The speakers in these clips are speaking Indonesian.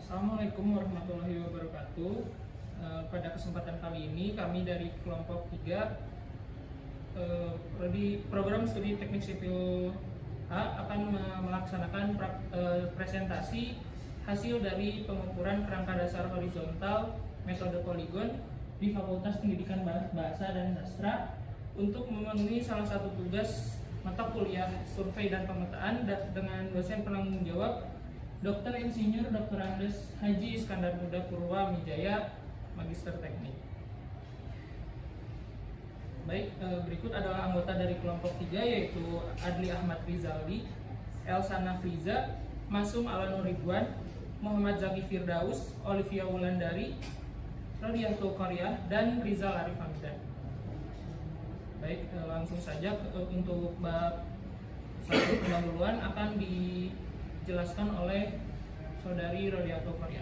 Assalamualaikum warahmatullahi wabarakatuh. Pada kesempatan kali ini kami dari kelompok 3 prodi program studi teknik sipil A akan melaksanakan presentasi hasil dari pengukuran kerangka dasar horizontal metode poligon di Fakultas Pendidikan Bahasa dan Sastra untuk memenuhi salah satu tugas mata kuliah survei dan pemetaan dengan dosen penanggung jawab Dr. Insinyur Dr. Andes Haji Iskandar Muda Purwa Mijaya, Magister Teknik. Baik, berikut adalah anggota dari kelompok 3 yaitu Adli Ahmad Rizaldi, Elsa Nafriza, Masum Alanur Ridwan, Muhammad Zaki Firdaus, Olivia Wulandari, Rodianto Korea, dan Rizal Arif Hamdan. Baik, langsung saja untuk bab 1 pendahuluan akan dijelaskan oleh Saudari Rodianto Korea.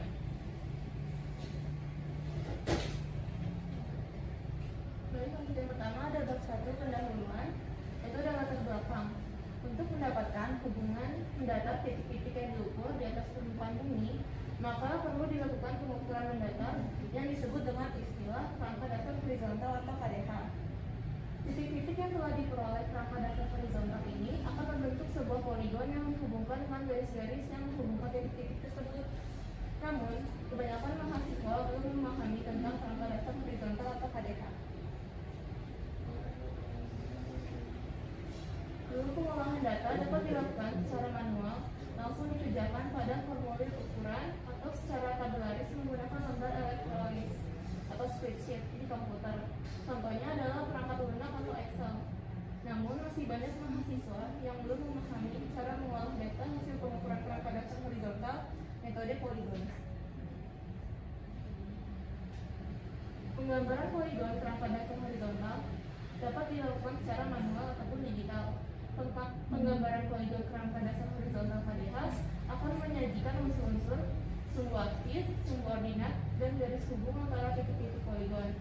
Baik, untuk yang pertama ada bab 1 pendahuluan, yaitu adalah latar belakang. Untuk mendapatkan hubungan mendatar titik-titik yang diukur di atas permukaan bumi, maka perlu dilakukan pengukuran mendatar yang disebut dengan istilah kerangka dasar horizontal atau KDH. Titik-titik yang telah diperoleh kerangka dasar horizontal ini akan membentuk sebuah poligon yang dihubungkan dengan garis-garis yang menghubungkan titik-titik tersebut. Namun, kebanyakan mahasiswa belum memahami tentang kerangka dasar horizontal atau KDH. Lalu pengolahan data dapat dilakukan secara manual, langsung dikerjakan pada formulir ukuran atau secara tabularis menggunakan lembar elektrolis atau spreadsheet di komputer. Contohnya adalah perangkat lunak atau Excel. Namun masih banyak mahasiswa yang belum memahami cara mengolah data hasil pengukuran kerangka dasar horizontal metode poligon. Penggambaran poligon kerangka dasar horizontal dapat dilakukan secara manual ataupun digital. Penggambaran poligon kerangka dasar horizontal KDH akan menyajikan unsur-unsur sumbu aksis, sumbu ordinat, dan garis hubung antara titik-titik poligon.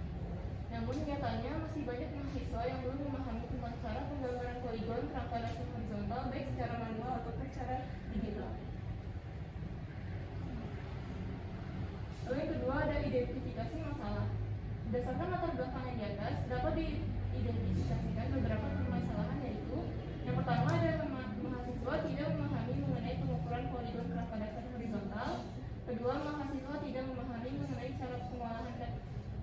Namun nyatanya masih banyak mahasiswa yang belum memahami tentang cara penggambaran poligon kerangka dasar horizontal baik secara manual ataupun secara digital. Lalu yang kedua ada identifikasi masalah. Berdasarkan latar belakang yang di atas, dapat diidentifikasikan beberapa permasalahan, yaitu yang pertama adalah mahasiswa tidak memahami mengenai pengukuran poligon kerangka dasar horizontal. Kedua, mahasiswa tidak memahami mengenai cara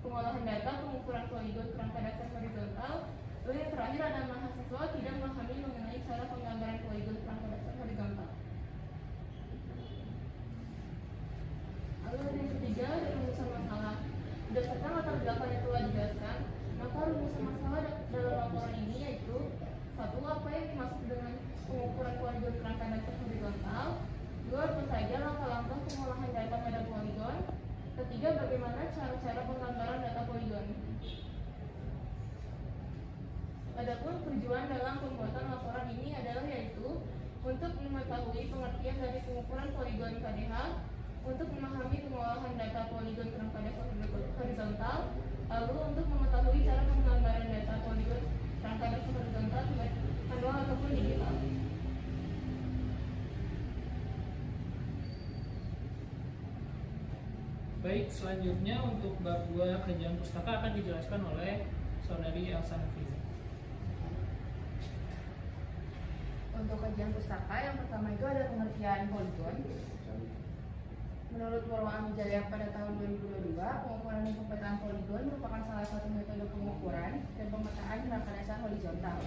pengolahan data pengukuran poligon kerangka dasar horizontal. Lalu yang terakhir ada mahasiswa tidak memahami mengenai cara penggambaran poligon kerangka dasar horizontal. Lalu yang ketiga ada rumusan masalah. Berdasarkan latar belakang yang telah dijelaskan, maka rumusan masalah dalam laporan ini yaitu: 1. Apa yang dimaksud dengan pengukuran poligon kerangka dasar horizontal? 2. Apa saja langkah-langkah pengolahan data pada poligon? 3. Bagaimana cara-cara penggambaran data poligon? Adapun tujuan dalam pembuatan laporan ini adalah yaitu untuk mengetahui pengertian dari pengukuran poligon KDH, untuk memahami pengolahan data poligon kerangka dasar horizontal, lalu untuk mengetahui cara penggambaran data poligon kerangka dasar horizontal manual ataupun digital. Baik, selanjutnya untuk bab 2 kerjaan pustaka akan dijelaskan oleh Saudari Elsa Nafriza. Untuk kajian pustaka, yang pertama itu ada pengertian poligon. Menurut Purwa Mijaya pada tahun 2022, pengukuran dan pemetaan poligon merupakan salah satu metode pengukuran dan pemetaan kerangka dasar horizontal.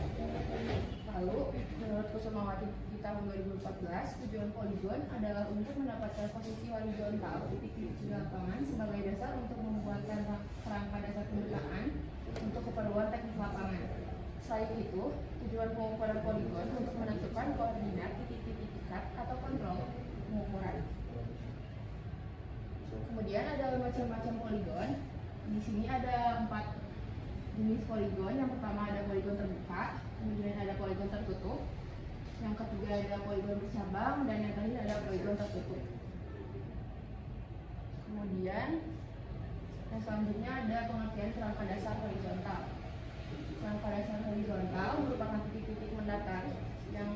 Lalu, menurut Kusumawati di tahun 2014, tujuan poligon adalah untuk mendapatkan posisi horizontal titik-titik di lapangan sebagai dasar untuk membuatkan kerangka dasar pemetaan untuk keperluan teknik lapangan. Selain itu, tujuan pengukuran poligon untuk menentukan koordinat titik-titik ikat atau kontrol pengukuran. Kemudian ada macam-macam poligon. Di sini ada 4 jenis poligon. Yang pertama ada poligon terbuka, kemudian ada poligon tertutup, yang ketiga ada poligon bercabang, dan yang terakhir ada poligon tertutup. Kemudian yang selanjutnya ada pengertian kerangka dasar horizontal. Kerangka dasar horizontal merupakan titik-titik mendatar yang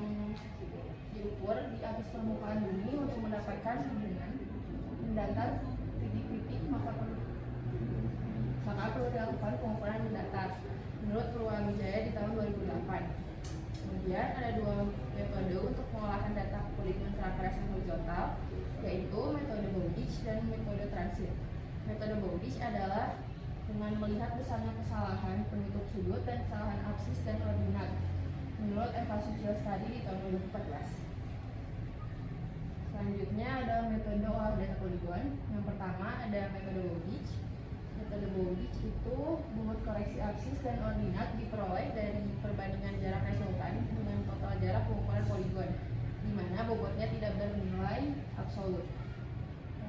diukur di atas permukaan bumi untuk mendapatkan hubungan mendatar titik-titik, maka perlu dilakukan pengukuran mendatar menurut Purwawijaya di tahun 2008. Kemudian ada dua metode untuk pengolahan data poligon kerangka dasar horizontal, yaitu metode Bowditch dan metode transit. Metode Bowditch adalah dengan melihat besarnya kesalahan penutup sudut dan kesalahan absis dan ordinat menurut Eva Suciel Study di tahun 2014. Selanjutnya ada metode olah data poligon. Yang pertama ada metode Bowditch. Metode Bowditch itu bobot koreksi absis dan ordinat diperoleh dari perbandingan jarak resultan dengan total jarak pengukuran poligon, di mana bobotnya tidak bernilai absolut.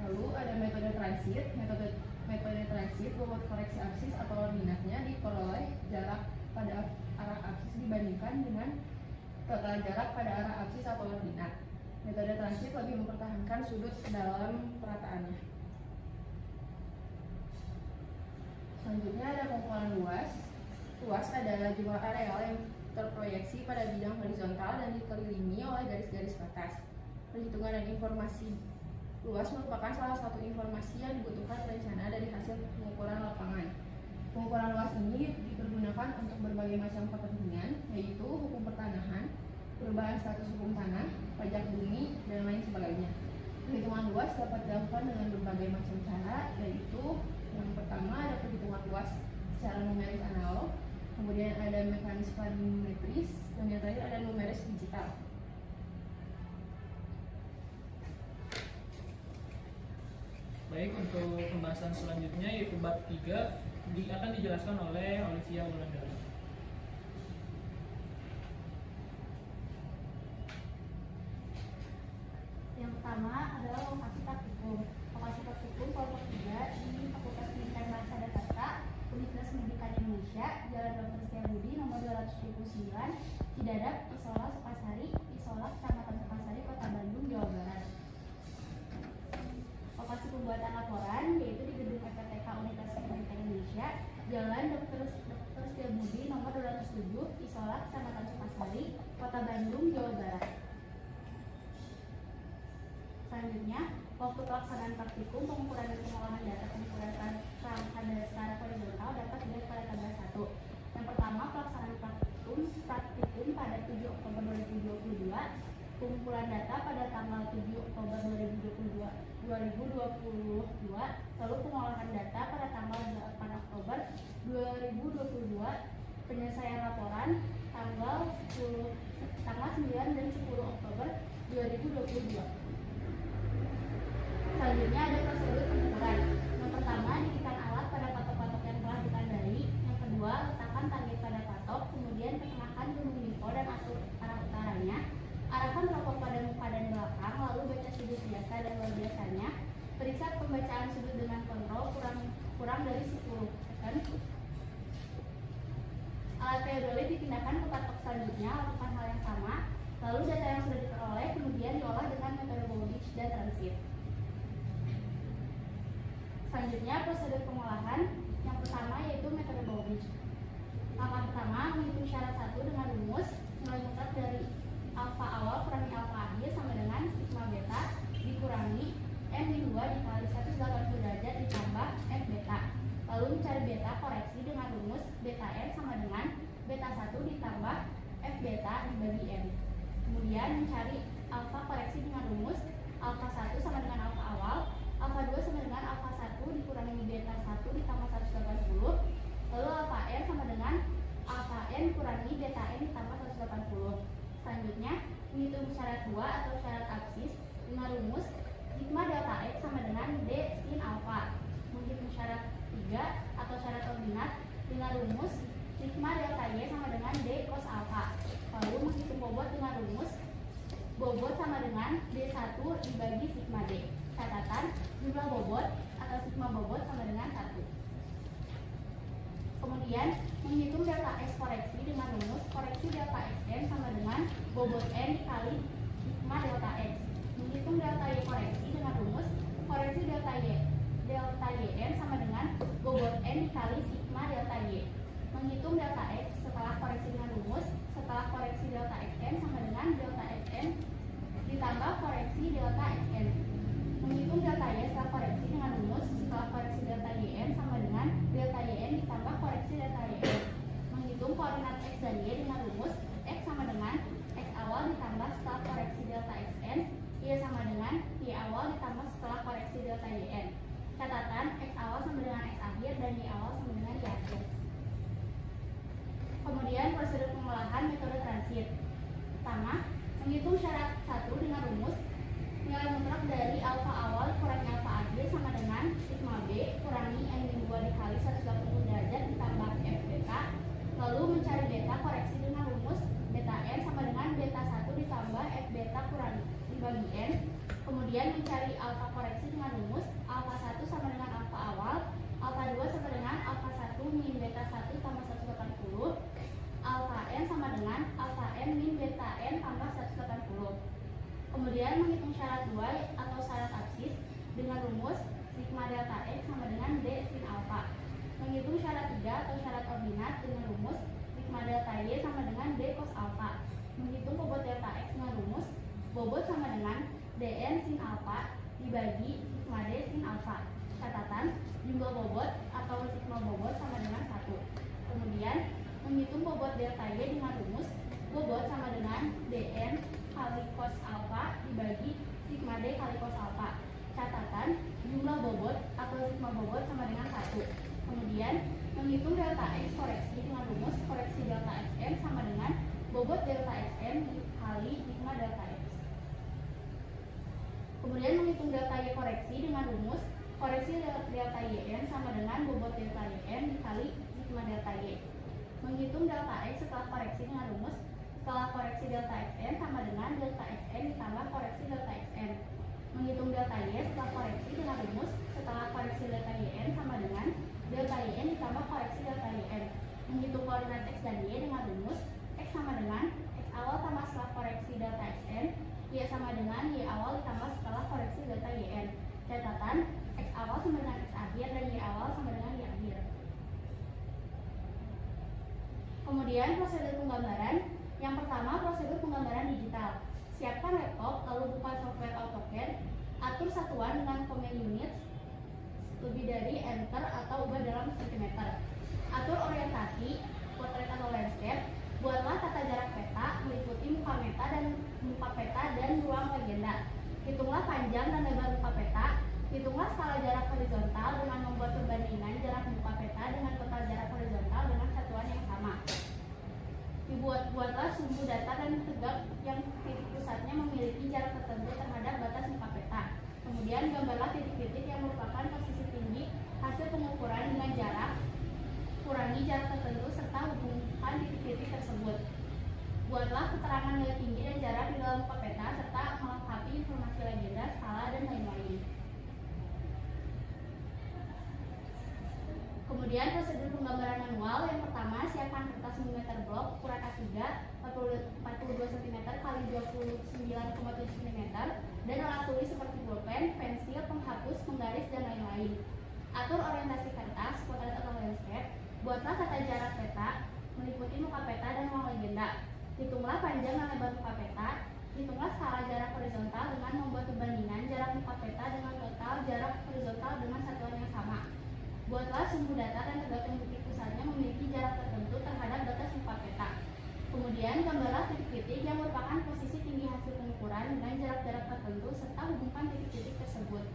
Lalu ada metode transit. Metode transit bobot koreksi absis atau ordinatnya diperoleh jarak pada arah absis dibandingkan dengan total jarak pada arah absis atau ordinat. Metode transit lebih mempertahankan sudut dalam perataannya. Selanjutnya ada pengukuran luas. Luas adalah jumlah areal yang terproyeksi pada bidang horizontal dan dikelilingi oleh garis-garis batas. Perhitungan dan informasi luas merupakan salah satu informasi yang dibutuhkan perencana dari hasil pengukuran lapangan. Pengukuran luas ini dipergunakan untuk berbagai macam kepentingan, yaitu hukum pertanahan, perubahan status hukum tanah, pajak bumi, dan lain sebagainya. Perhitungan luas dapat dilakukan dengan berbagai macam cara, yaitu yang pertama ada perhitungan luas secara numeris analog, kemudian ada mekanis parametris, dan yang terakhir ada numeris digital. Baik, untuk pembahasan selanjutnya yaitu bab 3 akan dijelaskan oleh Olivia Wulandari. Yang pertama adalah lokasi praktikum. Lokasi praktikum kelompok 3 di Fakultas Pendidikan Bahasa dan Sastra, Universitas Pendidikan Indonesia, Jalan Dr. Setiabudi nomor 229, Cidadak, Isola, Sukasari, Isola, Kecamatan Sukasari, Kota Bandung, Jawa Barat. Lokasi pembuatan laporan yaitu di gedung FPTK Universitas Pendidikan Indonesia, Jalan Dr. Setiabudi nomor 207, Isola, Kecamatan Sukasari, Kota Bandung, Jawa Barat. Selanjutnya, waktu pelaksanaan praktikum, pengukuran dan pengolahan data pengukuran kerangka dasar horizontal dapat dilihat pada tabel 1. Yang pertama, pelaksanaan praktikum pada 7 Oktober 2022, pengumpulan data pada tanggal 7 Oktober 2022, lalu pengolahan data pada tanggal 8 Oktober 2022, penyelesaian laporan tanggal 9 dan 10 Oktober 2022. Selanjutnya ada prosedur pengukuran. Yang pertama, dirikan alat pada patok-patok yang telah ditandai. Yang kedua, letakkan target pada patok, kemudian perkenalkan gunung Niko dan atur arah utaranya. Arahkan rokok pada muka dan belakang, lalu baca sudut biasa dan luar biasanya. Periksa pembacaan sudut dengan kontrol kurang dari 10 kan? Alat teodolit dipindahkan ke patok selanjutnya, lakukan hal yang sama. Lalu data yang sudah diperoleh kemudian diolah dengan metode Bowditch dan transit. Selanjutnya, prosedur pengolahan. Yang pertama yaitu metode Bowditch. Langkah pertama, menghitung syarat 1 dengan rumus mulai mutlak dari alfa awal kurangi alfa akhir sama dengan sigma beta dikurangi M2 dikali 180 derajat ditambah F beta. Lalu mencari beta koreksi dengan rumus beta N sama dengan beta 1 ditambah F beta dibagi N. Kemudian mencari alfa koreksi dengan rumus alfa 1 sama dengan alfa awal, alfa 2 sama dengan alfa 1 dikurangi beta 1 ditambah 180, lalu alfa N sama dengan alfa N kurangi beta N ditambah 180. Selanjutnya, menghitung syarat 2 atau syarat absis dengan rumus sigma delta X sama dengan D sin alfa. Menghitung syarat 3 atau syarat ordinat dengan rumus sigma delta Y sama dengan D cos alfa. Lalu menghitung bobot dengan rumus bobot sama dengan D1 dibagi sigma D. Catatan, jumlah bobot atau sigma bobot sama dengan 1. Kemudian, menghitung delta X koreksi dengan rumus koreksi delta Xn sama dengan bobot N dikali sigma delta X. Menghitung delta Y koreksi dengan rumus koreksi delta Yn sama dengan bobot N dikali sigma delta Y. Menghitung delta X setelah koreksi dengan rumus setelah koreksi delta Xn sama dengan delta Xn ditambah koreksi delta Xn. Menghitung delta Y setelah koreksi dengan rumus setelah koreksi delta YN sama dengan delta YN ditambah koreksi delta YN. Menghitung koordinat X dan Y dengan rumus X sama dengan X awal ditambah setelah koreksi delta XN, Y sama dengan Y awal ditambah setelah koreksi delta YN. Catatan, X awal sama dengan X akhir dan Y awal sama dengan Y akhir. Kemudian prosedur pengolahan metode transit. Pertama, menghitung syarat 1 dengan rumus nilai mutlak dari alfa awal kurangi alfa akhir sama dengan sigma B kurangi n-2 dikali 180 derajat ditambah f beta. Lalu mencari beta koreksi dengan rumus beta n sama dengan beta 1 ditambah f beta kurangi dibagi n. Kemudian mencari alfa koreksi dengan rumus alfa 1 sama dengan alfa awal, alfa 2 sama dengan alfa 1 min beta 1 tambah 180, alfa n sama dengan alfa n min beta n tambah 180. Kemudian menghitung syarat 2 atau syarat absis dengan rumus sigma delta X sama dengan D sin alfa. Menghitung syarat 3 atau syarat ordinat dengan rumus sigma delta Y sama dengan D cos alfa. Menghitung bobot delta X dengan rumus bobot sama dengan Dn sin alfa dibagi sigma D sin alfa. Catatan, jumlah bobot atau sigma bobot sama dengan 1. Kemudian menghitung bobot delta Y dengan rumus bobot sama dengan Dn kali cos alfa dibagi sigma D kali cos alfa. Catatan, jumlah bobot atau sigma bobot sama dengan 1. Kemudian menghitung delta X koreksi dengan rumus koreksi delta Xn sama dengan bobot delta Xn kali sigma delta X. Kemudian menghitung delta Y koreksi dengan rumus koreksi delta YN sama dengan bobot delta YN dikali sigma delta Y. Menghitung delta X setelah koreksi dengan rumus setelah koreksi delta Xn sama dengan delta Xn ditambah koreksi delta Xn. Menghitung delta Y setelah koreksi dengan rumus setelah koreksi delta YN sama dengan delta YN ditambah koreksi delta YN. Menghitung koordinat X dan Y dengan rumus X sama dengan X awal tambah setelah koreksi delta Xn, Y sama dengan Y awal ditambah setelah koreksi delta YN. Catatan, X awal sama dengan X akhir dan Y awal sama dengan Y akhir. Kemudian prosedur penggambaran. Yang pertama, prosedur penggambaran digital. Siapkan laptop, lalu buka software AutoCAD, atur satuan dengan command units lebih dari enter atau ubah dalam sentimeter. Atur orientasi, potret atau landscape. Buatlah tata jarak peta meliputi muka peta dan ruang legenda. Hitunglah panjang dan lebar muka peta. Hitunglah skala jarak horizontal dengan membuat perbandingan jarak muka peta dengan total jarak horizontal dengan satuan yang sama. Buatlah sumbu data dan tegak yang titik pusatnya memiliki jarak tertentu terhadap batas muka peta. Kemudian gambarlah titik-titik yang merupakan posisi tinggi hasil pengukuran dengan jarak kurangi jarak tertentu serta hubungkan titik-titik tersebut. Buatlah keterangan nilai tinggi dan jarak di dalam muka peta serta melengkapi informasi legenda, skala, dan lain-lain. Kemudian prosedur penggambaran manual. Yang pertama, siapkan kertas milimeter blok ukuran A3 42 cm x 29,7 cm dan alat tulis seperti pulpen, pensil, penghapus, penggaris, dan lain-lain. Atur orientasi kertas, potret atau landscape. Buatlah tata jarak peta meliputi muka peta dan ruang legenda. Hitunglah panjang dan lebar muka peta. Hitunglah skala jarak horizontal dengan membuat perbandingan jarak muka peta dengan total jarak horizontal dengan satuan yang sama. Buatlah sumbu data dan tegak yang titik pusatnya memiliki jarak tertentu terhadap batas muka peta. Kemudian gambarlah titik-titik yang merupakan posisi tinggi hasil pengukuran dengan jarak-jarak tertentu serta hubungkan titik-titik tersebut.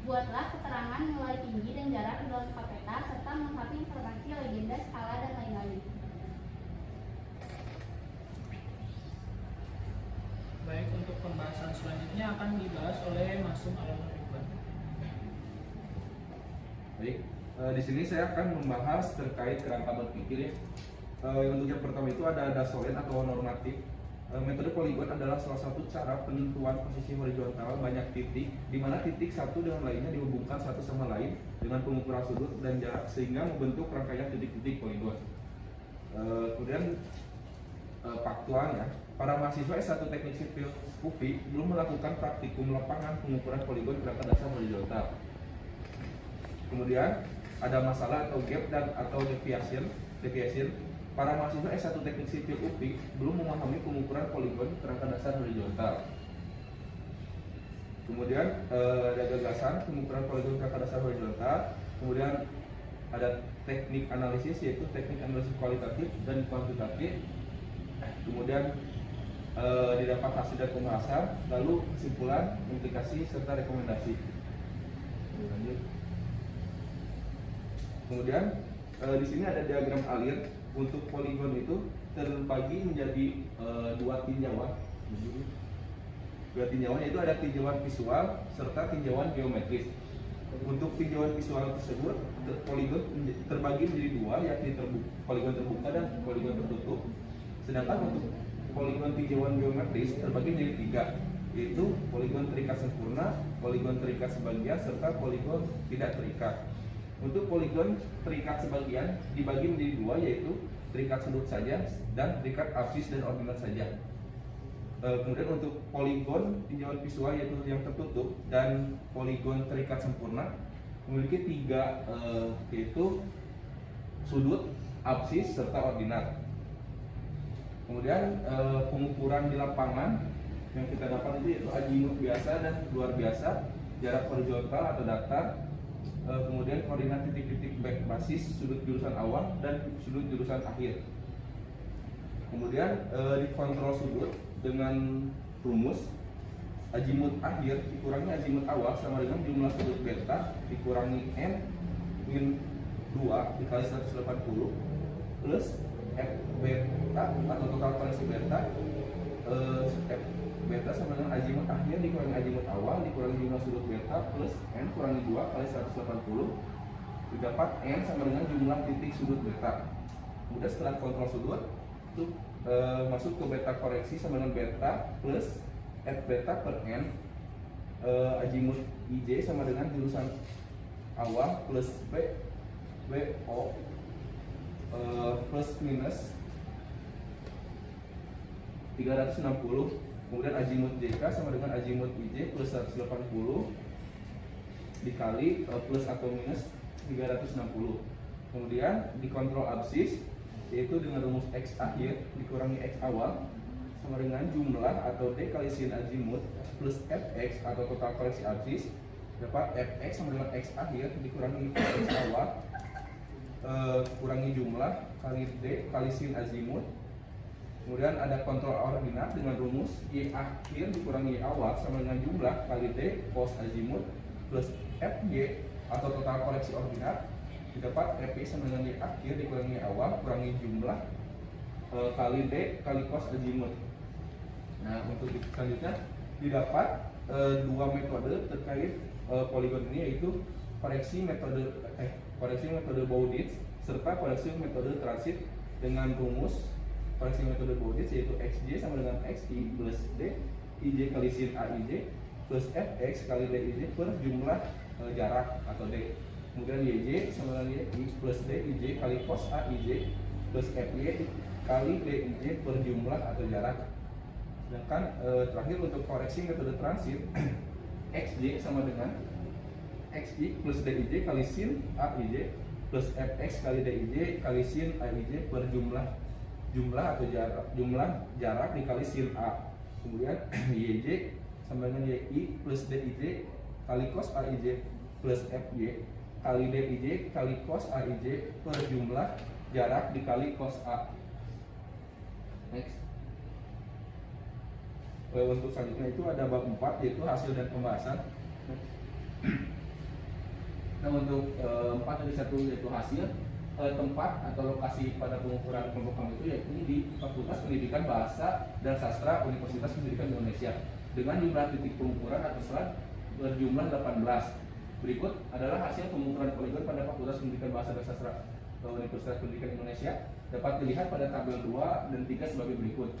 Buatlah keterangan nilai tinggi dan jarak di dalam muka peta serta melengkapi informasi legenda, skala, dan lain-lain. Baik, untuk pembahasan selanjutnya akan dibahas oleh Masum Al-Ridwan. Baik, di sini saya akan membahas terkait kerangka berpikir ya. Untuk yang pertama itu ada dasolen atau normatif. Metode poligon adalah salah satu cara penentuan posisi horizontal banyak titik, di mana titik satu dengan lainnya dihubungkan satu sama lain dengan pengukuran sudut dan jarak sehingga membentuk rangkaian titik-titik poligon. Kemudian faktualnya, para mahasiswa S1 Teknik Sipil UPI belum melakukan praktikum lapangan pengukuran poligon kerangka dasar horizontal. Kemudian ada masalah atau gap dan atau deviation. Para mahasiswa S1 Teknik Sipil UPI belum memahami pengukuran poligon kerangka dasar horizontal. Kemudian ada gagasan pembahasan pengukuran poligon kerangka dasar horizontal, kemudian ada teknik analisis yaitu teknik analisis kualitatif dan kuantitatif, kemudian didapat hasil dan pembahasan, lalu kesimpulan, implikasi serta rekomendasi. Lanjut. Kemudian di sini ada diagram alir. Untuk poligon itu terbagi menjadi dua tinjauan. Dua tinjauan yaitu ada tinjauan visual serta tinjauan geometris. Untuk tinjauan visual tersebut, poligon terbagi menjadi dua, yakni poligon terbuka dan poligon tertutup. Sedangkan untuk poligon tinjauan geometris terbagi menjadi tiga, yaitu poligon terikat sempurna, poligon terikat sebagian, serta poligon tidak terikat. Untuk poligon terikat sebagian dibagi menjadi dua, yaitu terikat sudut saja dan terikat apsis dan ordinat saja. Kemudian untuk poligon tinjauan visual yaitu yang tertutup dan poligon terikat sempurna memiliki tiga, yaitu sudut, apsis, serta ordinat. Kemudian pengukuran di lapangan yang kita dapat itu yaitu azimut biasa dan luar biasa, jarak horizontal atau datar, kemudian koordinat titik-titik basis, sudut jurusan awal dan sudut jurusan akhir. Kemudian dikontrol sudut dengan rumus azimut akhir dikurangi azimut awal sama dengan jumlah sudut beta dikurangi n min 2 dikali 180 plus f beta atau total koreksi beta, f beta sama dengan azimut akhir dikurangi azimut awal dikurangi jumlah sudut beta plus n kurangi 2 kali 180 didapat n sama dengan jumlah titik sudut beta. Kemudian setelah kontrol sudut itu masuk ke beta koreksi sama dengan beta plus f beta per n, azimut ij sama dengan jurusan awal plus bo plus minus 360, kemudian azimut JK sama dengan azimut IJ plus 180 dikali plus atau minus 360. Kemudian dikontrol absis yaitu dengan rumus X akhir dikurangi X awal sama dengan jumlah atau D kali sin azimut plus Fx atau total koreksi absis dapat Fx sama dengan X akhir dikurangi X awal kurangi jumlah kali D kali sin azimut. Kemudian ada kontrol ordinat dengan rumus Y akhir dikurangi Y awal sama dengan jumlah kali D cos azimut plus FY atau total koreksi ordinat didapat FY sama dengan Y akhir dikurangi Y awal kurangi jumlah kali D kali cos azimut. Nah, untuk selanjutnya didapat dua metode terkait poligon ini, yaitu koreksi metode Bowditch serta koreksi metode transit dengan rumus koreksi metode Bowditch yaitu XJ sama dengan XI plus D IJ kali sin AIJ plus Fx kali DIJ per jumlah jarak atau D. Kemudian YJ sama dengan YI plus D IJ kali cos AIJ plus FY kali DIJ per jumlah atau jarak. Sedangkan terakhir untuk koreksi metode transit XJ sama dengan XI plus DIJ kali sin AIJ plus Fx kali DIJ kali sin AIJ per jumlah atau jarak dikali sin A. Kemudian YJ sama dengan YI plus DIJ kali cos AIJ plus FY kali DIJ kali cos AIJ per jumlah jarak dikali cos A. Next. Untuk selanjutnya itu ada bab 4 yaitu hasil dan pembahasan. Nah, untuk 4 dari 1 yaitu hasil, tempat atau lokasi pada pengukuran kelompok kami itu yaitu di Fakultas Pendidikan Bahasa dan Sastra Universitas Pendidikan Indonesia dengan jumlah titik pengukuran atau selat berjumlah 18. Berikut adalah hasil pengukuran poligon pada Fakultas Pendidikan Bahasa dan Sastra Universitas Pendidikan Indonesia, dapat dilihat pada tabel 2 dan 3 sebagai berikut.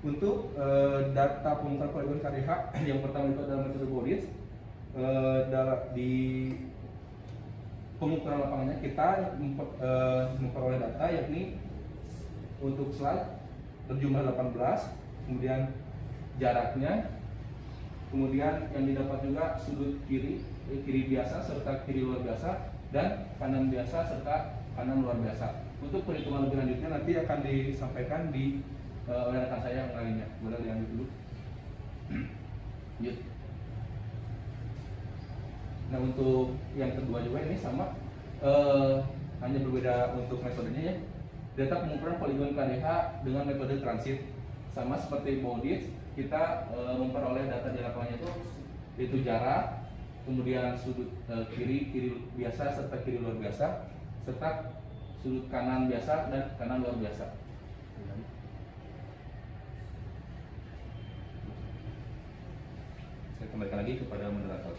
Untuk data pengukuran poligon KDH yang pertama itu adalah metode Bowditch. Di pengukuran lapangannya kita memperoleh data yakni untuk selat berjumlah 18, kemudian jaraknya, kemudian yang didapat juga sudut kiri biasa serta kiri luar biasa dan kanan biasa serta kanan luar biasa. Untuk perhitungan lebih lanjutnya nanti akan disampaikan oleh rekan saya yang lainnya. Boleh dilanjut dulu. Lanjut. Nah untuk yang kedua juga ini sama, hanya berbeda untuk metodenya ya. Data pengukuran poligon KDH dengan metode transit sama seperti Baudit, kita memperoleh data di lapangannya itu jarak, kemudian sudut kiri biasa serta kiri luar biasa, serta sudut kanan biasa dan kanan luar biasa. Saya kembalikan lagi kepada moderator.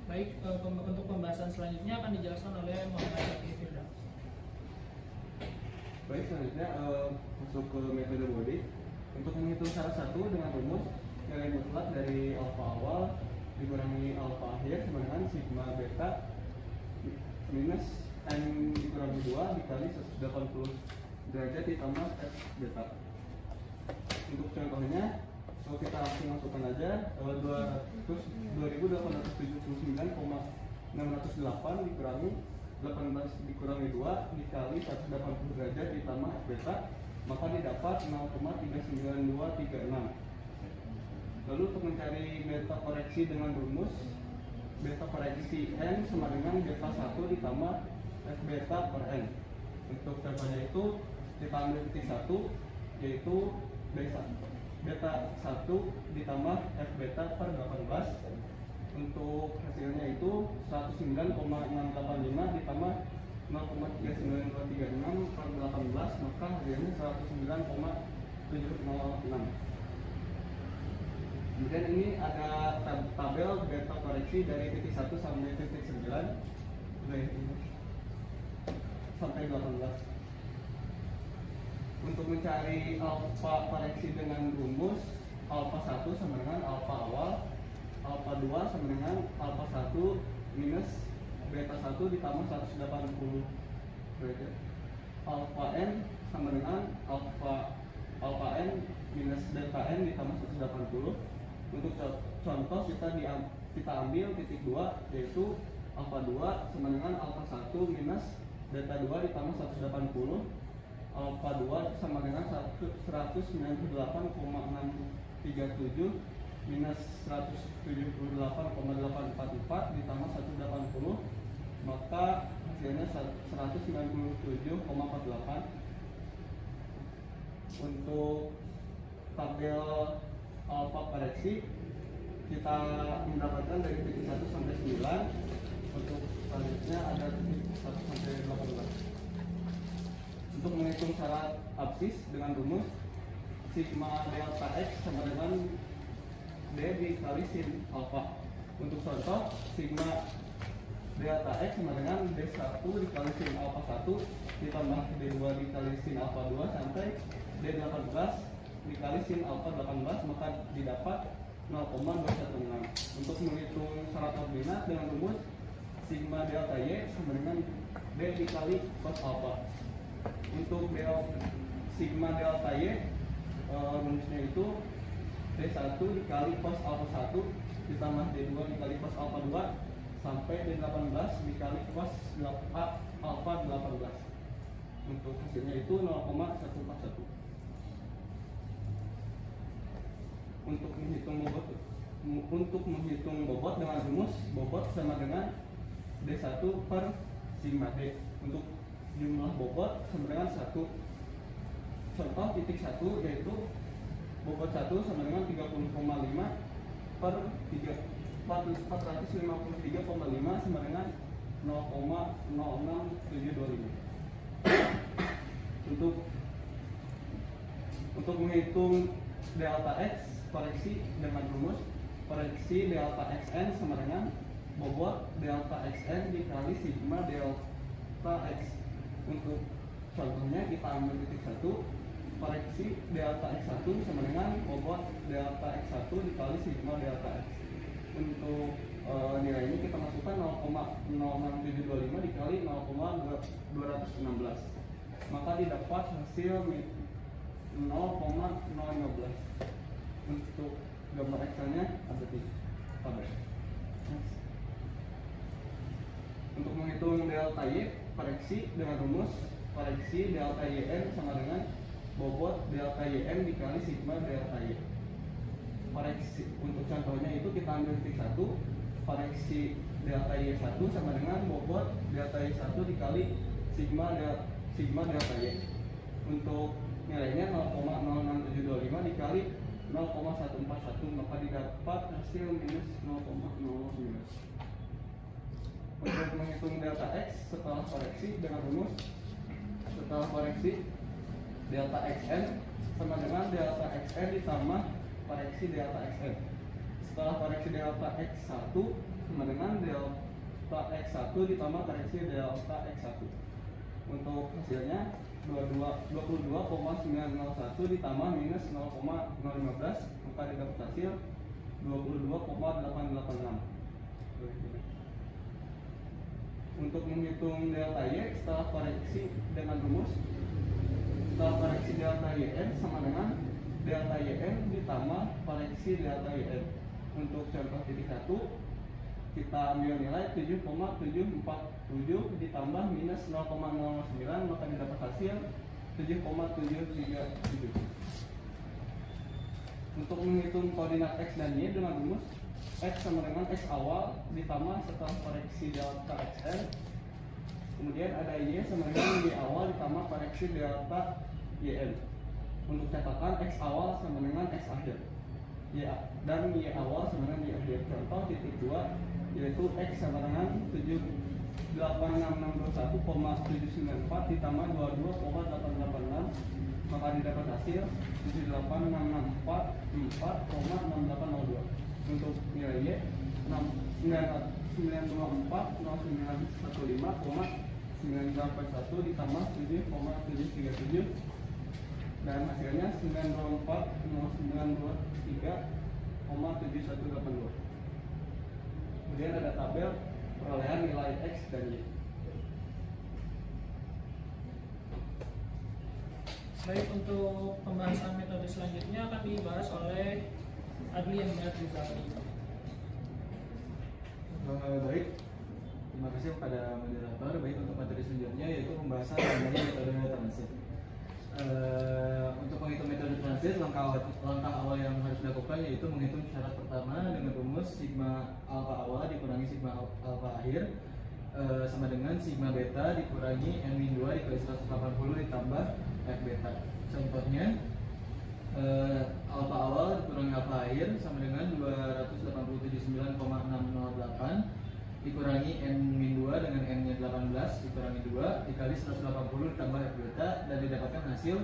Baik, untuk pembahasan selanjutnya akan dijelaskan oleh Muhammad Syakir Firdaus. Baik, selanjutnya masuk ke metode Baudit. Untuk menghitung syarat satu dengan rumus nilai mutlak dari alfa awal dikurangi alfa akhir sama dengan sigma beta minus n dikurangi 2 dikali 180 derajat ditambah f beta. Untuk contohnya, kalau kita langsung masukkan aja 2879,608 dikurangi 18 dikurangi 2 dikali 180 derajat ditambah f beta, maka didapat 0,39236. Lalu untuk mencari beta koreksi dengan rumus beta koreksi n sama dengan beta 1 ditambah f beta per n. Untuk contohnya itu kita ambil titik 1 yaitu beta 1 ditambah f beta per 18. Untuk hasilnya itu 109,685 ditambah 0,39236 per 18, maka hasilnya 109,706. Kemudian ini ada tabel beta koreksi dari titik 1 sampai titik 9 sampai 18. Untuk mencari alfa koreksi dengan rumus alfa 1 sama dengan alfa awal, alfa 2 sama dengan alfa 1 minus beta 1 ditambah 180 derajat. Alfa n sama dengan alfa n minus beta n ditambah 180. Untuk contoh kita ambil titik 2 yaitu alfa 2 sama dengan alfa 1 minus beta 2 ditambah 180. Alfa 2 sama dengan 198,637 minus 178,844 ditambah 180, maka hasilnya 197,48. Untuk tabel alfa koreksi kita mendapatkan dari titik 1 sampai 9. Untuk selanjutnya ada titik 1 sampai 18. Untuk menghitung syarat absis dengan rumus sigma delta x sama dengan d dikali sin alfa. Untuk contoh, sigma delta x sama dengan d1 dikali sin alfa 1 ditambah d2 dikali sin alfa 2 sampai d18 dikali sin alfa 18, maka didapat 0,216. Untuk menghitung syarat koordinat dengan rumus sigma delta y sama dengan d dikali cos alfa. Untuk sigma delta y rumusnya itu d1 dikali cos alfa 1 ditambah d2 dikali cos alfa 2 sampai d18 dikali cos alfa 18. Untuk hasilnya itu 0,141. Untuk menghitung bobot dengan rumus bobot sama dengan d1 per sigma d. Untuk jumlah bobot sama dengan 1. Contoh titik 1 yaitu bobot 1 sama dengan 30,5 per 453,5 sama dengan 0,06725. Untuk menghitung delta x koreksi dengan rumus koreksi delta xn sama dengan bobot delta xn dikali sigma delta x. Untuk contohnya kita ambil titik 1, koreksi delta x1 sama dengan bobot delta x1 dikali sigma delta x. Untuk nilainya kita masukkan 0,06725 dikali 0,216, maka didapat hasil 0,015. Untuk gambar Excel-nya ada di tabel. Untuk menghitung delta y koreksi dengan rumus koreksi delta yn sama dengan bobot delta yn dikali sigma delta y. koreksi untuk contohnya itu kita ambil titik 1, koreksi delta Y1 sama dengan bobot delta Y1 dikali sigma delta Y. Untuk nilainya 0,06725 dikali 0,141, maka didapat hasil minus 0,009. Untuk menghitung delta X setelah koreksi dengan rumus setelah koreksi delta XN sama dengan delta XN ditambah koreksi delta XN. Setelah koreksi delta X1 sama dengan delta X1 ditambah koreksi delta X1. Untuk hasilnya 22,901 ditambah minus 0,015, maka didapat hasil 22,886. Untuk menghitung delta Y setelah koreksi dengan rumus setelah koreksi delta YN sama dengan delta YN ditambah koreksi delta YN. Untuk contoh titik 1 kita ambil nilai 7,747 ditambah minus 0,09, maka didapat hasil 7,737. Untuk menghitung koordinat X dan Y dengan rumus X sama dengan X awal ditambah setelah koreksi delta XN, kemudian ada Y sama dengan Y awal ditambah koreksi delta YN. Untuk catatan X awal sama dengan X akhir dan Y awal sama dengan Y akhir. Contoh titik 2 yaitu X sama dengan 78661,794 ditambah 22,886, maka didapat hasil 78664,6802. Untuk nilai Y 9240915,981 ditambah 7,737 dan hasilnya 9240923,7182. Kemudian ada tabel perolehan nilai X dan Y. Baik, untuk pembahasan metode selanjutnya akan dibahas oleh Adli Ahmad Rizali. Baik, terima kasih kepada moderator. Baik, untuk materi selanjutnya yaitu pembahasan mengenai metode transit. Untuk menghitung metode transit, langkah awal yang harus dilakukan yaitu menghitung syarat pertama dengan rumus sigma alfa awal dikurangi sigma alfa akhir sama dengan sigma beta dikurangi n-2 dikali 180 ditambah f beta. Contohnya alfa awal dikurangi alfa akhir sama dengan 287,608 dikurangi n-2 dengan n-nya 18 dikurangi 2 dikali 180 ditambah f beta dan didapatkan hasil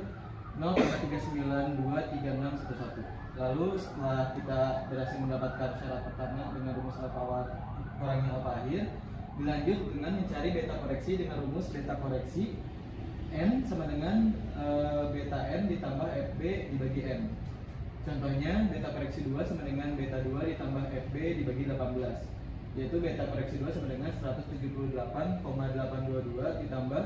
0,3923611. Lalu setelah kita berhasil mendapatkan syarat pertama dengan rumus alfa awal kurangi alfa akhir, dilanjut dengan mencari beta koreksi dengan rumus beta koreksi n sama dengan beta n ditambah fb dibagi n. Contohnya beta koreksi 2 sama dengan beta 2 ditambah fb dibagi 18, yaitu beta koreksi 2 sama dengan 178,822 ditambah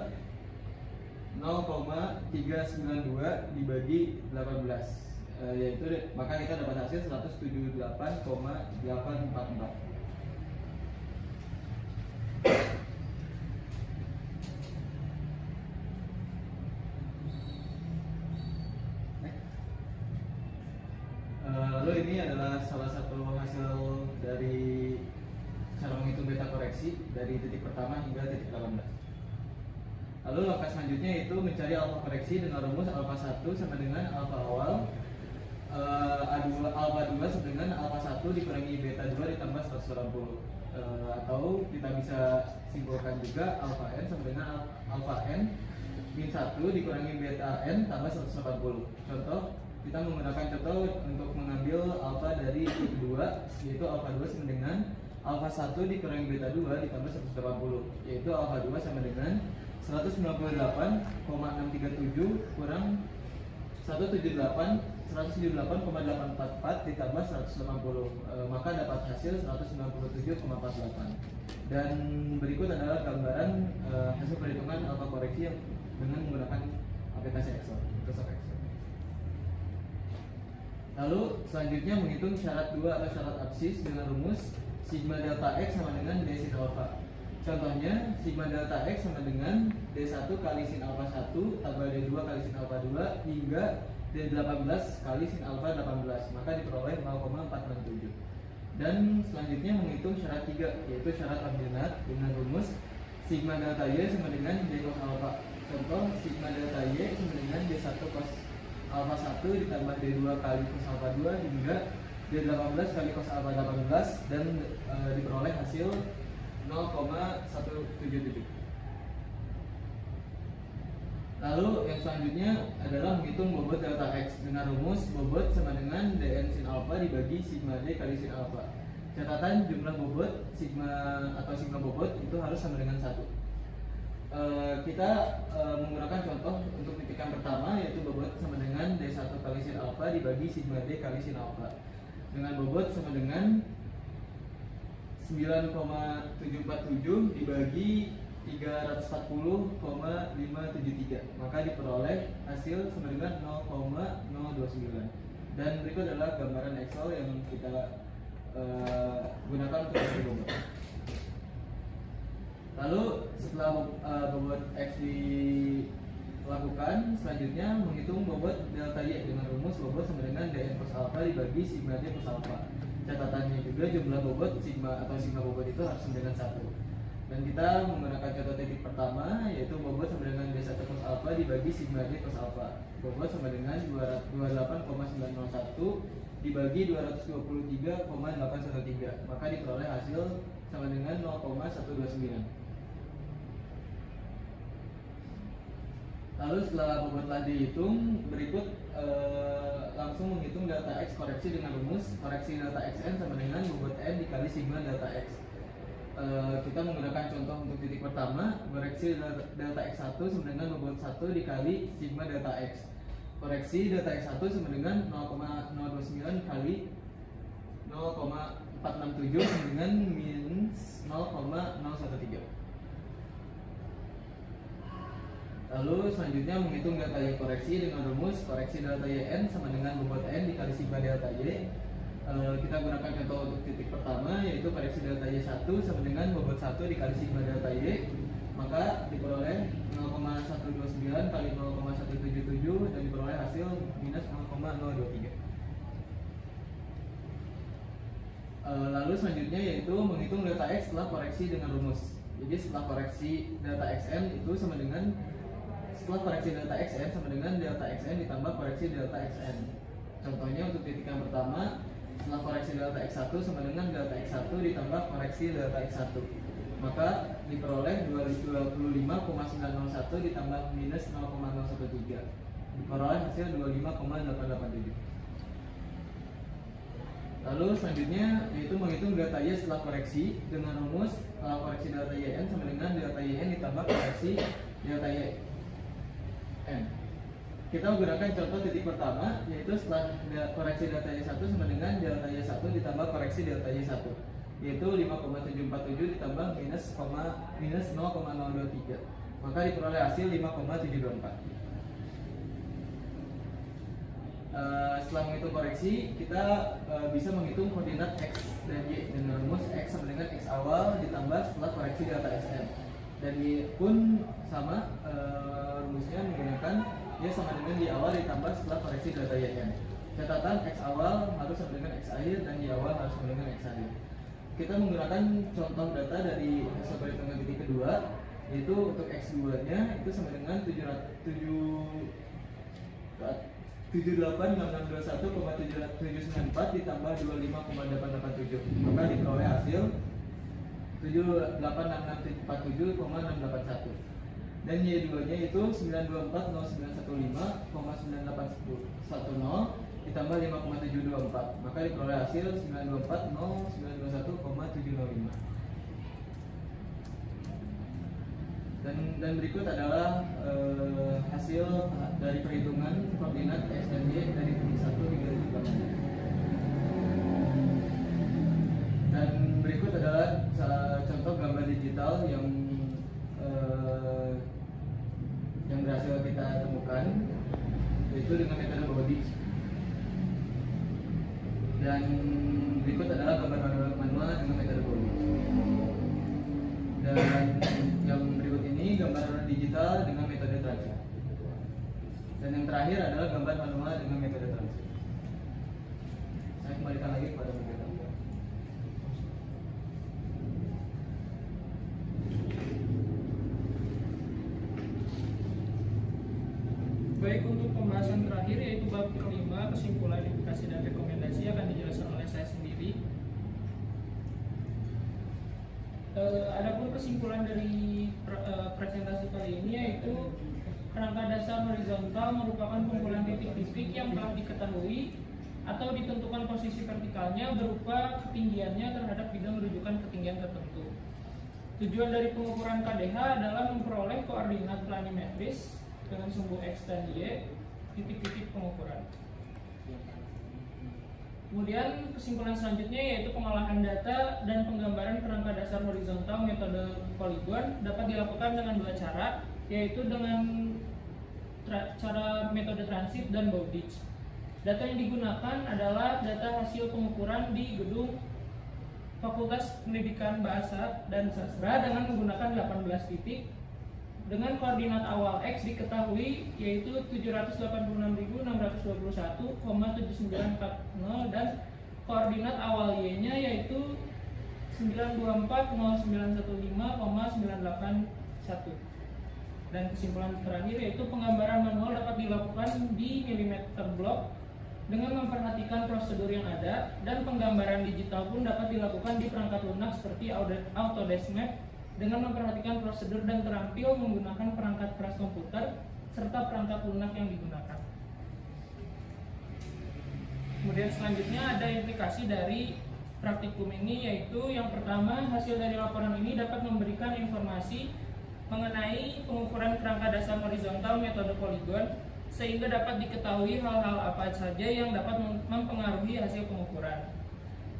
0,392 dibagi 18, yaitu maka kita dapat hasil 178,844. Lalu ini adalah salah satu hasil dari cara menghitung beta koreksi dari titik pertama hingga titik 18. Lalu langkah selanjutnya yaitu mencari alfa koreksi dengan rumus alfa 1 sama dengan alfa awal alfa 2 sama dengan alfa 1 dikurangi beta 2 ditambah 180, atau kita bisa simpulkan juga alfa n sama dengan alfa n min 1 dikurangi beta n tambah 180. Contoh, kita menggunakan contoh untuk mengambil alfa dari titik 2, yaitu alfa 2 sama dengan alfa 1 dikurangi beta 2 ditambah 180, yaitu alfa 2 sama dengan 198,637 kurang 178,844 ditambah 180, maka dapat hasil 197,48. Dan berikut adalah gambaran hasil perhitungan alfa koreksi yang dengan menggunakan aplikasi Excel, Microsoft Excel. Lalu selanjutnya menghitung syarat 2 atau syarat absis dengan rumus sigma delta X sama dengan D sin alpha. Contohnya sigma delta X sama dengan D1 kali sin alpha 1 tambah D2 kali sin alpha 2 hingga D D18 kali sin alfa 18, maka diperoleh 0,467. Dan selanjutnya menghitung syarat 3, yaitu syarat ordinat dengan rumus sigma delta Y sama dengan D cos alfa. Contoh, sigma delta Y sama dengan D1 cos alfa 1 ditambah D2 kali cos alfa 2 hingga D18 kali cos alfa 18 dan diperoleh hasil 0,177. Lalu yang selanjutnya adalah menghitung bobot delta X dengan rumus bobot sama dengan dn sin alfa dibagi sigma D kali sin alfa. Catatan jumlah bobot sigma atau sigma bobot itu harus sama dengan 1. Kita menggunakan contoh untuk titik yang pertama, yaitu bobot sama dengan D1 kali sin alfa dibagi sigma D kali sin alfa dengan bobot sama dengan 9,747 dibagi 340,573, maka diperoleh hasil sama dengan 0,029. Dan berikut adalah gambaran Excel yang kita gunakan untuk mencari bobot. Lalu setelah bobot X dilakukan, selanjutnya menghitung bobot delta Y dengan rumus bobot sama dengan dn cos alfa dibagi sigma D cos alfa. Catatannya juga jumlah bobot sigma atau sigma bobot itu harus sama dengan 1. Dan kita menggunakan contoh titik pertama, yaitu bobot sama dengan D1 cos alfa dibagi sigma D cos alfa. Bobot sama dengan 28,901 dibagi 223,813, maka diperoleh hasil sama dengan 0,129. Lalu setelah bobot telah dihitung, berikut langsung menghitung delta X koreksi dengan rumus koreksi delta Xn sama dengan bobot N dikali sigma delta X. Kita menggunakan contoh untuk titik pertama, koreksi delta X1 sama dengan bobot 1 dikali sigma delta X. Koreksi delta X1 sama dengan 0,029 kali 0,467 sama dengan minus 0,013. Lalu selanjutnya menghitung delta Y koreksi dengan rumus koreksi delta YN sama dengan bobot N dikali sigma delta Y. Kita gunakan contoh untuk titik pertama, yaitu koreksi delta Y1 sama dengan bobot 1 dikali sigma delta Y, maka diperoleh 0,129 kali 0,177 dan diperoleh hasil minus 0,023. Lalu selanjutnya yaitu menghitung delta X setelah koreksi dengan rumus. Jadi setelah koreksi delta Xn itu sama dengan delta Xn sama dengan delta Xn ditambah koreksi delta Xn. Contohnya untuk titik yang pertama, setelah koreksi delta X1 sama dengan delta X1 ditambah koreksi delta X1, maka diperoleh 25,901 ditambah minus 0,013, diperoleh hasil 25,887. Lalu selanjutnya yaitu menghitung delta Y setelah koreksi dengan rumus koreksi delta YN sama dengan delta YN ditambah koreksi delta YN. Kita menggunakan contoh titik pertama, yaitu setelah koreksi delta Y1 sama dengan delta Y1 ditambah koreksi delta Y1, yaitu 5,747 ditambah minus 0,023, maka diperoleh hasil 5,724. Setelah menghitung koreksi, kita bisa menghitung koordinat X dan Y dengan rumus X sama dengan X awal ditambah setelah koreksi delta Sn, dan Y pun sama, rumusnya menggunakan Y sama dengan Y awal ditambah setelah koreksi delta YN. Catatan X awal harus sama dengan X akhir dan Y awal harus sama dengan X akhir. Kita menggunakan contoh data dari hasil perhitungan titik kedua, yaitu untuk X2 nya itu sama dengan 786621,794 ditambah 25,887, maka diperoleh hasil 786647,681. Dan Y2 nya itu 9240915,9810 ditambah 5,724, maka diperoleh hasil 9240921,705. Dan berikut adalah hasil dari perhitungan koordinat X dan Y dari titik 1 hingga titik 8. Dan berikut adalah contoh gambar digital yang berhasil kita temukan, yaitu dengan metode Bowditch. Dan berikut adalah gambar manual dengan metode Bowditch. Dan yang berikut ini gambar digital dengan metode Transient. Dan Dan yang terakhir adalah gambar manual dengan metode transit. Saya kembalikan lagi kepada moderator. Baik, untuk pembahasan terakhir yaitu bab kelima, kesimpulan, indikasi dan rekomendasi akan dijelaskan oleh saya sendiri. Adapun kesimpulan dari presentasi kali ini yaitu kerangka dasar horizontal merupakan kumpulan titik-titik yang telah diketahui atau ditentukan posisi vertikalnya berupa ketinggiannya terhadap bidang rujukan ketinggian tertentu. Tujuan dari pengukuran KDH adalah memperoleh koordinat planimetris dengan sumbu X dan Y titik-titik pengukuran. Kemudian kesimpulan selanjutnya yaitu pengolahan data dan penggambaran kerangka dasar horizontal metode poligon dapat dilakukan dengan dua cara, yaitu dengan cara metode transit dan Bowditch. Data yang digunakan adalah data hasil pengukuran di gedung Fakultas Pendidikan Bahasa dan Sastra dengan menggunakan 18 titik dengan koordinat awal X diketahui yaitu 786.621,7940 dan koordinat awal Y-nya yaitu 924.0915,981. Dan kesimpulan terakhir yaitu penggambaran manual dapat dilakukan di milimeter block dengan memperhatikan prosedur yang ada, dan penggambaran digital pun dapat dilakukan di perangkat lunak seperti Autodesk Map dengan memperhatikan prosedur dan terampil menggunakan perangkat keras komputer serta perangkat lunak yang digunakan. Kemudian selanjutnya ada implikasi dari praktikum ini, yaitu yang pertama, hasil dari laporan ini dapat memberikan informasi mengenai pengukuran kerangka dasar horizontal metode poligon sehingga dapat diketahui hal-hal apa saja yang dapat mempengaruhi hasil pengukuran.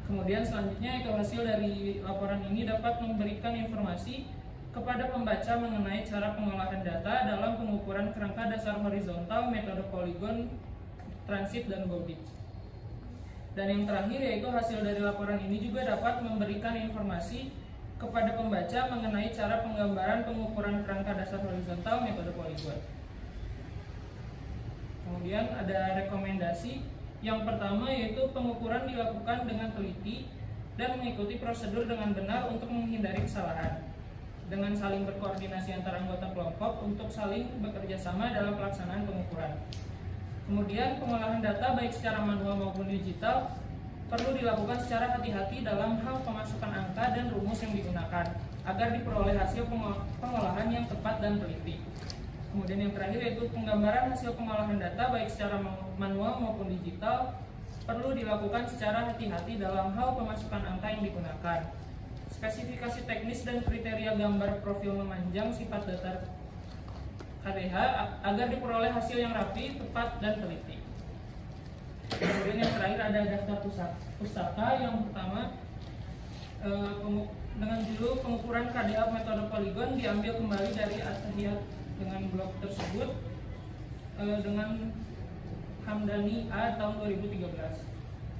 Kemudian selanjutnya itu hasil dari laporan ini dapat memberikan informasi kepada pembaca mengenai cara pengolahan data dalam pengukuran kerangka dasar horizontal metode poligon, transit, dan Bowditch. Dan yang terakhir yaitu hasil dari laporan ini juga dapat memberikan informasi kepada pembaca mengenai cara penggambaran pengukuran kerangka dasar horizontal metode poligon. Kemudian ada rekomendasi. Yang pertama yaitu pengukuran dilakukan dengan teliti dan mengikuti prosedur dengan benar untuk menghindari kesalahan, dengan saling berkoordinasi antara anggota kelompok untuk saling bekerja sama dalam pelaksanaan pengukuran. Kemudian pengolahan data baik secara manual maupun digital perlu dilakukan secara hati-hati dalam hal pemasukan angka dan rumus yang digunakan agar diperoleh hasil pengolahan yang tepat dan teliti. Kemudian yang terakhir yaitu penggambaran hasil pengolahan data baik secara manual maupun digital perlu dilakukan secara hati-hati dalam hal pemasukan angka yang digunakan. Spesifikasi teknis dan kriteria gambar profil memanjang sifat datar KDH agar diperoleh hasil yang rapi, tepat, dan teliti. Kemudian yang terakhir ada daftar pustaka. Yang pertama dengan judul pengukuran KDH metode poligon diambil kembali dari Atahiyat dengan blog tersebut dengan Hamdani A tahun 2013.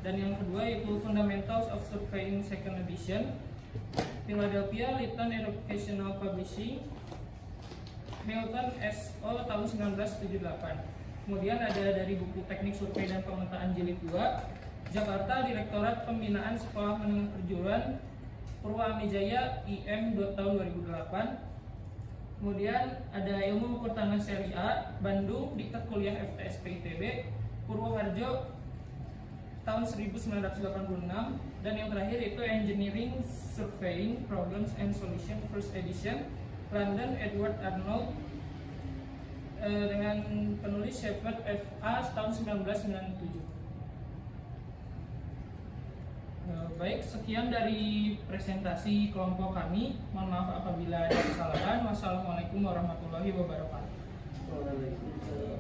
Dan yang kedua yaitu Fundamentals of Surveying Second Edition, Philadelphia Lytton Educational Publishing, Milton SO tahun 1978. Kemudian ada dari buku Teknik Survei dan Pemetaan Jilid 2, Jakarta, Direktorat Pembinaan Sekolah Menengah Kejuruan Purwamijaya IM tahun 2008. Kemudian ada Ilmu Ukur Tanah Seri A, Bandung, Diktat Kuliah FTSP ITB, Purwoharjo tahun 1986. Dan yang terakhir itu Engineering Surveying Problems and Solutions First Edition, London, Edward Arnold, dengan penulis Shepard F.A. tahun 1997. Baik, sekian dari presentasi kelompok kami. Mohon maaf apabila ada kesalahan. Wassalamualaikum warahmatullahi wabarakatuh. Waalaikumsalam.